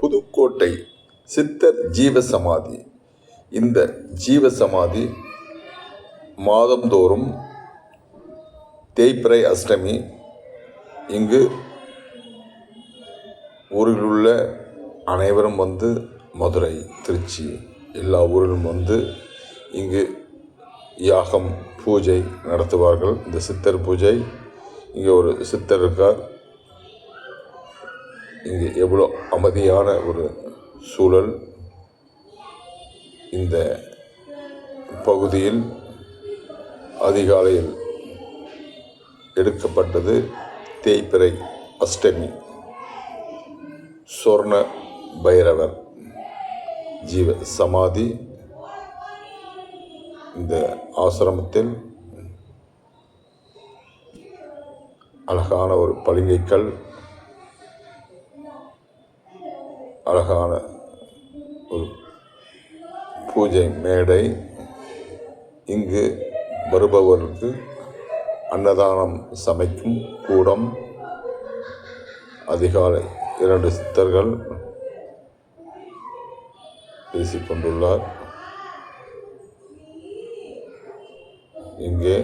புதுக்கோட்டை சித்தர் ஜீவசமாதி. இந்த ஜீவசமாதி மாதந்தோறும் தேய்பிறை அஷ்டமி இங்கு ஊரிலுள்ள அனைவரும் வந்து, மதுரை, திருச்சி எல்லா ஊரிலும் வந்து இங்கு யாகம் பூஜை நடத்துவார்கள். இந்த சித்தர் பூஜை, இங்கே ஒரு சித்தர் இருக்கார். இங்கே எவ்வளோ அமைதியான ஒரு சூழல். இந்த பகுதியில் அதிகாலையில் எடுக்கப்பட்டது தேய்பிறை அஷ்டமி. சொர்ண பைரவர் ஜீவ சமாதி. இந்த ஆசிரமத்தில் அழகான ஒரு பளிங்கைக்கல், அழகான ஒரு பூஜை மேடை, இங்கு வருபவர்களுக்கு அன்னதானம் சமைக்கும் கூடம், அதிகாலை 2 சித்தர்கள் பேசிக்கொண்டுள்ளார். இங்கே